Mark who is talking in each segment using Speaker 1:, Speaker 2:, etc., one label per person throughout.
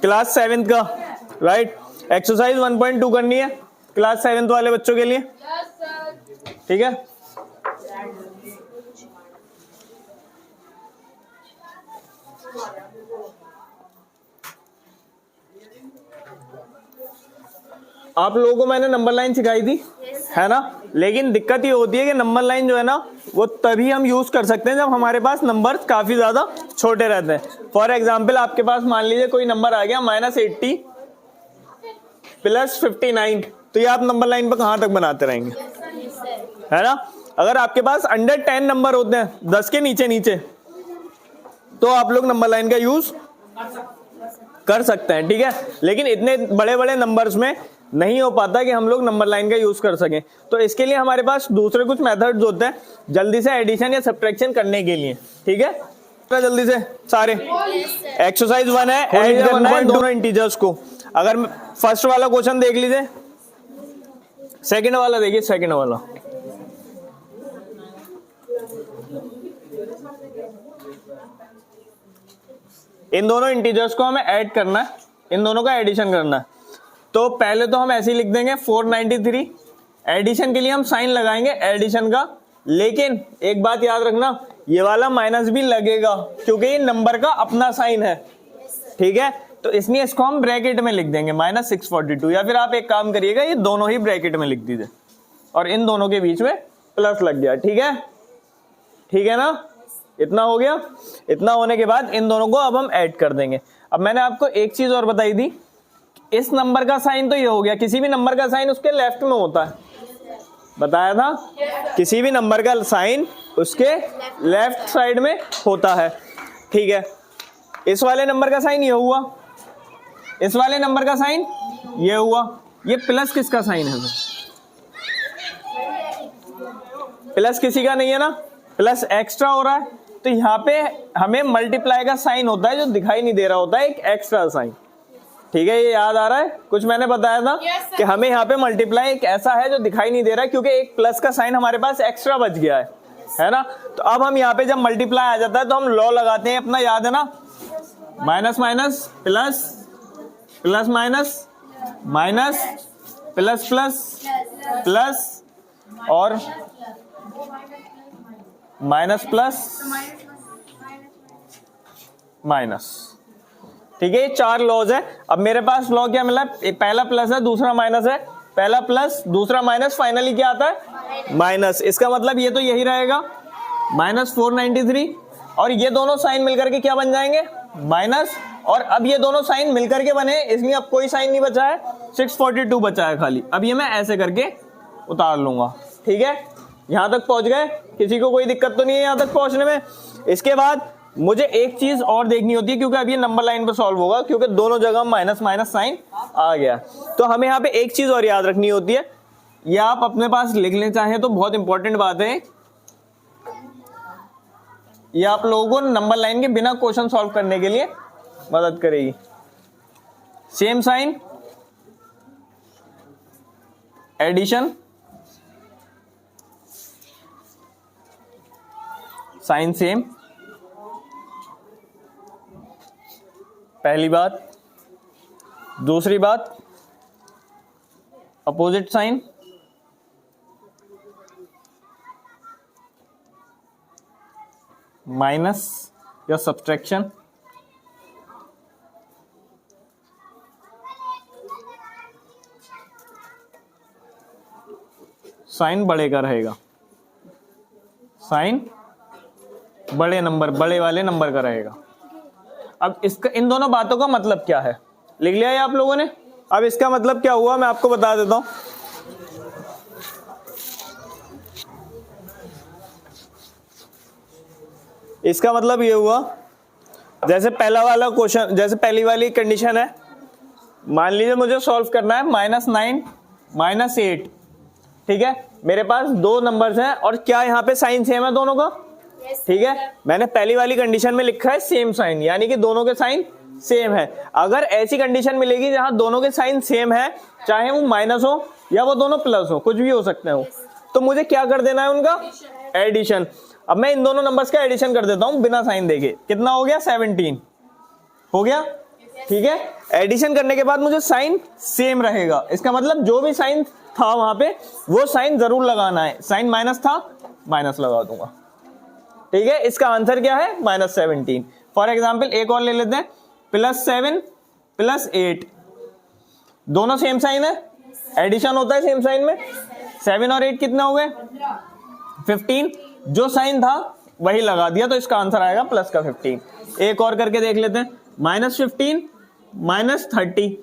Speaker 1: Class 7th का, right. Exercise 1.2 करनी है क्लास 7th वाले बच्चों के लिए, ठीक है। आप लोगों को मैंने नंबर लाइन सिखाई थी, है ना, लेकिन दिक्कत ये होती है कि नंबर लाइन जो है ना वो तभी हम यूज कर सकते हैं जब हमारे पास नंबर काफी ज्यादा छोटे रहते हैं। फॉर एग्जाम्पल आपके पास मान लीजिए कोई नंबर आ गया -80 + 59, तो ये आप नंबर लाइन पर कहां तक बनाते रहेंगे, है ना। अगर आपके पास अंडर 10 नंबर होते हैं, 10 के नीचे नीचे, तो आप लोग नंबर लाइन का यूज कर सकते हैं, ठीक है। लेकिन इतने बड़े बड़े नंबर्स में नहीं हो पाता कि हम लोग नंबर लाइन का यूज कर सकें, तो इसके लिए हमारे पास दूसरे कुछ मेथड्स होते हैं जल्दी से एडिशन या सब्ट्रैक्शन करने के लिए, ठीक है। जल्दी से सारे एक्सरसाइज 1 है, ऐड करना है दोनों इंटीजर्स को। अगर फर्स्ट वाला क्वेश्चन देख लीजिए, सेकंड वाला देखिए, सेकंड वाला इन दोनों इंटीजर्स को हमें ऐड करना है, इन दोनों का एडिशन करना है। तो पहले तो हम ऐसे ही लिख देंगे 493, एडिशन के लिए हम साइन लगाएंगे एडिशन का, लेकिन एक बात याद रखना, ये वाला माइनस भी लगेगा क्योंकि ये नंबर का अपना साइन है, ठीक है। तो इसलिए इसको हम ब्रैकेट में लिख देंगे -642, या फिर आप एक काम करिएगा, ये दोनों ही ब्रैकेट में लिख दीजिए और इन दोनों के बीच में प्लस लग गया, ठीक है, ठीक है ना। इतना हो गया। इतना होने के बाद इन दोनों को अब हम ऐड कर देंगे। अब मैंने आपको एक चीज और बताई थी, इस नंबर का साइन तो ये हो गया, किसी भी नंबर का साइन उसके लेफ्ट में होता है, बताया था, किसी भी नंबर का साइन उसके लेफ्ट साइड में होता है, ठीक है। इस वाले नंबर का साइन ये हुआ, इस वाले नंबर का साइन ये हुआ, ये प्लस किसका साइन है, प्लस किसी का नहीं है ना, प्लस एक्स्ट्रा हो रहा है, तो यहाँ पे हमें मल्टीप्लाई का साइन होता है जो दिखाई नहीं दे रहा होता है, एक एक्स्ट्रा साइन, ठीक है। ये याद आ रहा है, कुछ मैंने बताया था कि हमें यहाँ पे मल्टीप्लाई एक ऐसा है जो दिखाई नहीं दे रहा है क्योंकि एक प्लस का साइन हमारे पास एक्स्ट्रा बच गया है ना। तो अब हम यहाँ पे जब मल्टीप्लाई आ जाता है तो हम लॉ लगाते हैं अपना, याद है ना, minus minus plus, plus minus minus, plus plus plus और माइनस प्लस माइनस, ठीक है। ये 4 लॉज है। अब मेरे पास लॉ क्या मिला, पहला प्लस है, दूसरा माइनस है, पहला प्लस दूसरा माइनस, फाइनली क्या आता है माइनस। इसका मतलब ये तो यही रहेगा -493, और ये दोनों साइन मिलकर के क्या बन जाएंगे, माइनस, और अब ये दोनों साइन मिलकर के बने, इसलिए अब कोई साइन नहीं बचा है, 642 बचा है खाली। अब ये मैं ऐसे करके उतार लूंगा, ठीक है। यहां तक पहुंच गए, किसी को कोई दिक्कत तो नहीं है यहां तक पहुंचने में। इसके बाद मुझे एक चीज और देखनी होती है, क्योंकि अब ये नंबर लाइन पर सॉल्व होगा, क्योंकि दोनों जगह माइनस माइनस साइन आ गया, तो हमें यहाँ पे एक चीज और याद रखनी होती है, ये आप अपने पास लिख लेना चाहें तो बहुत इंपॉर्टेंट बात है, ये आप लोगों को नंबर लाइन के बिना क्वेश्चन सॉल्व करने के लिए मदद करेगी। Same sign, addition, sign same, पहली बात। दूसरी बात, अपोजिट साइन, माइनस या सब्ट्रैक्शन, साइन बड़े का रहेगा, साइन बड़े नंबर, बड़े वाले नंबर का रहेगा। अब इसका, इन दोनों बातों का मतलब क्या है, लिख लिया है आप लोगों ने। अब इसका मतलब क्या हुआ मैं आपको बता देता हूं। इसका मतलब ये हुआ, जैसे पहला वाला क्वेश्चन, जैसे पहली वाली कंडीशन है, मान लीजिए मुझे सॉल्व करना है -9 -8, ठीक है। मेरे पास 2 नंबर्स हैं और क्या यहाँ पे साइन सेम है दोनों का, ठीक है। मैंने पहली वाली कंडीशन में लिखा है सेम साइन, यानी कि दोनों के साइन सेम है। अगर ऐसी कंडीशन मिलेगी जहां दोनों के साइन सेम है, चाहे वो माइनस हो या वो दोनों प्लस हो, कुछ भी हो सकते हो, तो मुझे क्या कर देना है, उनका एडिशन। अब मैं इन दोनों नंबर्स का एडिशन कर देता हूं बिना साइन देखे। कितना हो गया, 17 हो गया, ठीक है, एडिशन करने के बाद मुझे साइन सेम रहेगा, इसका मतलब जो भी साइन था वहां पे वो साइन जरूर लगाना है। साइन माइनस था, माइनस लगा दूंगा। ठीक है, इसका आंसर क्या है? -17। फॉर एग्जाम्पल एक और ले लेते हैं, +7 +8, दोनों सेम साइन है, एडिशन होता है सेम साइन में। 7 और 8 कितना हो गए? 15। जो साइन था वही लगा दिया, तो इसका आंसर आएगा प्लस का 15। एक और करके देख लेते हैं, -15 -30।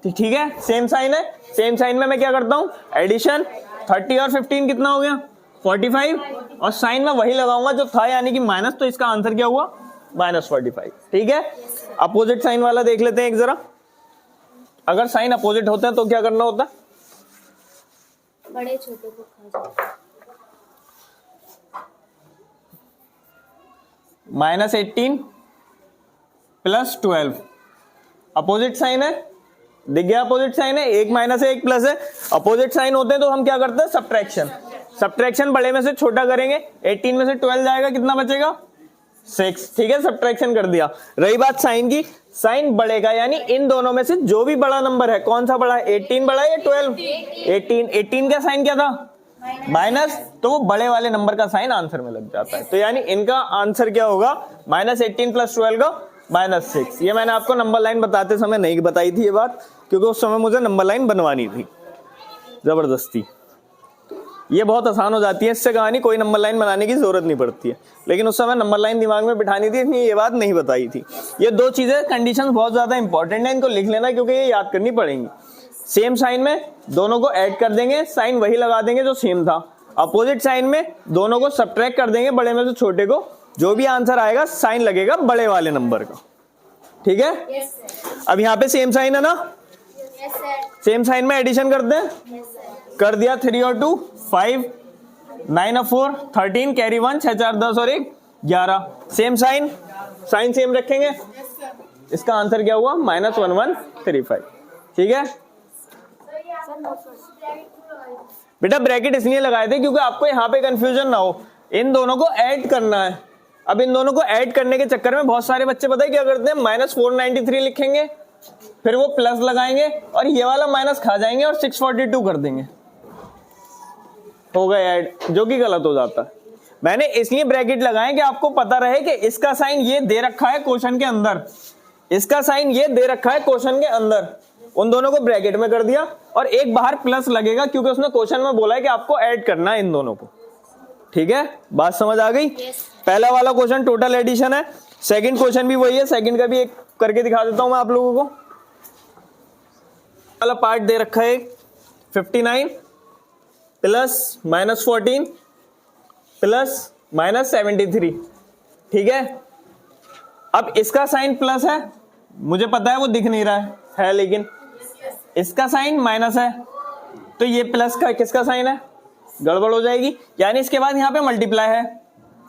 Speaker 1: ठीक है, सेम साइन है, सेम साइन में मैं क्या करता हूं? एडिशन। 30 और 15 कितना हो गया? 45, और साइन में वही लगाऊंगा जो था, यानी कि माइनस, तो इसका आंसर क्या हुआ? -45। ठीक है, अपोजिट साइन वाला देख लेते हैं एक जरा। अगर साइन अपोजिट होते हैं तो क्या करना होता है?
Speaker 2: बड़े छोटे को खा जाओ।
Speaker 1: -18 +12, अपोजिट साइन है, दिख गया? अपोजिट साइन है, एक माइनस है एक प्लस है। अपोजिट साइन होते हैं तो हम क्या करते हैं? सब्ट्रैक्शन। सब्ट्रैक्शन बड़े में से छोटा करेंगे, 18 में से 12 जाएगा, कितना बचेगा? 6। ठीक है, सब्ट्रैक्शन कर दिया। रही बात साइन की, साइन बड़े का, यानी इन दोनों में से जो भी बड़ा नंबर है, कौन सा बड़ा है? 18 बड़ा है या 12? 18 का साइन क्या था? माइनस, तो वो बड़े वाले नंबर का साइन आंसर में लग जाता है। तो यानी इनका आंसर क्या होगा? -18 + 12 का -6। ये मैंने आपको नंबर लाइन बताते समय नहीं बताई थी ये बात, क्योंकि उस समय मुझे नंबर लाइन बनवानी थी जबरदस्ती। ये बहुत आसान हो जाती है इससे कहानी, कोई नंबर लाइन बनाने की जरूरत नहीं पड़ती है, लेकिन उस समय नंबर लाइन दिमाग में बिठानी थी, इसलिए ये बात नहीं बताई थी। ये दो चीजें, कंडीशन बहुत ज्यादा इंपॉर्टेंट है, इनको लिख लेना क्योंकि ये याद करनी पड़ेंगी। सेम साइन में दोनों को ऐड कर देंगे, साइन वही लगा देंगे जो सेम था। अपोजिट साइन में दोनों को सब्ट्रैक्ट कर देंगे, बड़े में से छोटे को, जो भी आंसर आएगा साइन लगेगा बड़े वाले नंबर का। ठीक है, अब यहाँ पे सेम साइन है ना, सेम साइन में एडिशन करते हैं, कर दिया। 3 और 2 5, 9 और 4 13, कैरी 1, 6 4 10 और 1 11। सेम साइन, साइन सेम रखेंगे, इसका आंसर क्या हुआ? -1135। ठीक है बेटा, ब्रैकेट इसलिए लगाए थे क्योंकि आपको यहाँ पे कंफ्यूजन ना हो, इन दोनों को ऐड करना है। अब इन दोनों को ऐड करने के चक्कर में बहुत सारे बच्चे पता है क्या करते हैं? -493 लिखेंगे, फिर वो प्लस लगाएंगे और ये वाला माइनस खा जाएंगे और 642 कर देंगे, हो गए ऐड, जो कि गलत हो जाता है। मैंने इसलिए ब्रैकेट लगाए कि आपको पता रहे कि इसका साइन ये दे रखा है क्वेश्चन के अंदर, इसका साइन ये दे रखा है क्वेश्चन के अंदर, उन दोनों को ब्रैकेट में कर दिया और एक बाहर प्लस लगेगा क्योंकि उसने क्वेश्चन में बोला है कि आपको ऐड करना है इन दोनों को। ठीक है, बात समझ आ गई? पहला वाला क्वेश्चन टोटल एडिशन है, सेकंड क्वेश्चन भी वही है, सेकंड का भी एक करके दिखा देता हूं मैं आप लोगों को। वाला पार्ट दे रखा है 59 प्लस -14 प्लस -73। ठीक है, अब इसका साइन प्लस है, मुझे पता है वो दिख नहीं रहा है लेकिन इसका साइन माइनस है, तो ये प्लस का किसका साइन है? गड़बड़ हो जाएगी, यानी इसके बाद यहाँ पे मल्टीप्लाई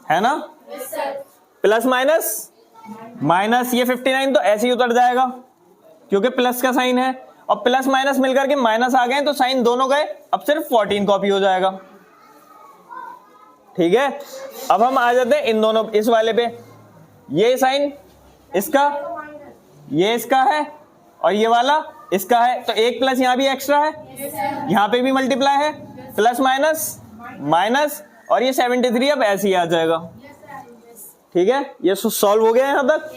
Speaker 1: है ना? प्लस माइनस माइनस, ये 59 तो ऐसे ही उतर जाएगा क्योंकि प्लस का साइन है, और प्लस माइनस मिलकर के माइनस आ गए तो साइन दोनों गए, अब सिर्फ 14 कॉपी हो जाएगा। ठीक है, अब हम आ जाते हैं इन दोनों, इस वाले पे, ये साइन इसका, ये इसका है और ये वाला इसका है, तो एक प्लस यहाँ भी एक्स्ट्रा है, यहाँ पे भी मल्टीप्लाई है, प्लस माइनस माइनस, और ये 73 अब ऐसे ही आ जाएगा। ठीक है, ये सॉल्व हो गया यहां तक।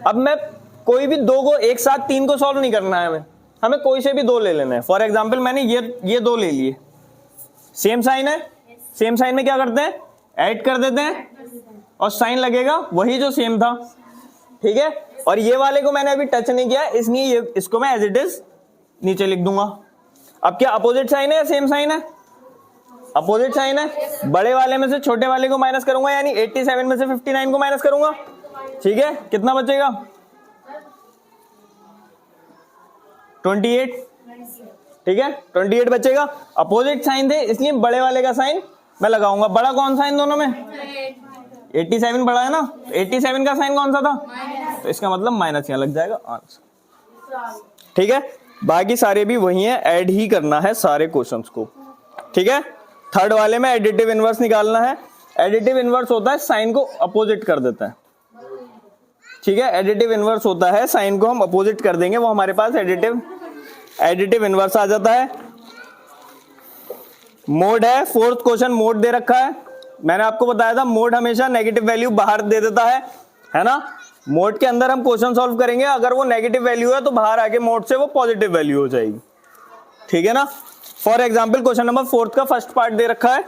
Speaker 1: अब मैं कोई भी दो को एक साथ 3 को सॉल्व नहीं करना है, हमें कोई से भी दो ले लेना है। फॉर एग्जाम्पल मैंने ये दो ले लिए, सेम साइन है, सेम साइन में क्या करते हैं? ऐड कर देते हैं और साइन लगेगा वही जो सेम था। ठीक है, और ये वाले को मैंने अभी टच नहीं किया, इसलिए इसको मैं एज इट इज नीचे लिख दूंगा। अब क्या अपोजिट साइन है या सेम साइन है? अपोजिट साइन है, बड़े वाले में से छोटे वाले को माइनस करूंगा, यानी 87 में से 59 को माइनस करूंगा। ठीक है, कितना बचेगा? 28। ठीक है, 28 बचेगा। अपोजिट साइन थे इसलिए बड़े वाले का साइन मैं लगाऊंगा। बड़ा कौन सा इन दोनों में? 87 बड़ा है ना, 87 का साइन कौन सा था? तो इसका मतलब माइनस यहां लग जाएगा आंसर। ठीक है, बाकी सारे भी वही है, ऐड ही करना है सारे क्वेश्चंस को। ठीक है, थर्ड वाले में एडिटिव इनवर्स निकालना है। एडिटिव इनवर्स होता है साइन को अपोजिट कर देता है। ठीक है, एडिटिव इनवर्स होता है, साइन को हम अपोजिट कर देंगे, वो हमारे पास एडिटिव इनवर्स आ जाता है। मोड है, फोर्थ क्वेश्चन मोड दे रखा है, मैंने आपको बताया था मोड हमेशा नेगेटिव वैल्यू बाहर दे देता है ना। मोड के अंदर हम क्वेश्चन सॉल्व करेंगे, अगर वो नेगेटिव वैल्यू है तो बाहर आके मोड से वो पॉजिटिव वैल्यू हो जाएगी, ठीक है ना। फॉर एग्जाम्पल क्वेश्चन नंबर 4 का फर्स्ट पार्ट दे रखा है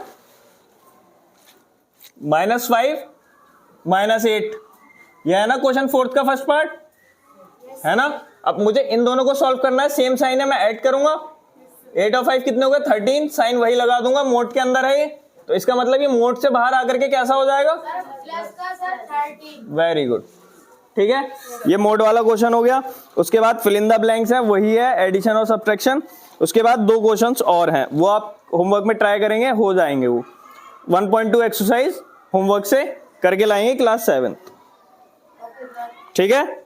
Speaker 1: -5 -8, यह है ना क्वेश्चन 4 का फर्स्ट पार्ट, है ना। अब मुझे इन दोनों को सॉल्व करना है, सेम साइन है, मैं ऐड करूंगा, 8 और 5 कितने हो गए 13, साइन वही लगा दूंगा, मोड के अंदर है ये, तो इसका मतलब ये मोड से बाहर आकर के कैसा हो जाएगा, वेरी गुड, ठीक है। ये मोड वाला क्वेश्चन हो गया। उसके बाद फिल इन द ब्लैंक्स है, वही है एडिशन और सब्ट्रैक्शन। उसके बाद 2 क्वेश्चंस और हैं, वो आप होमवर्क में ट्राई करेंगे, हो जाएंगे वो। 1.2 एक्सरसाइज होमवर्क से करके लाएंगे क्लास 7, ठीक है।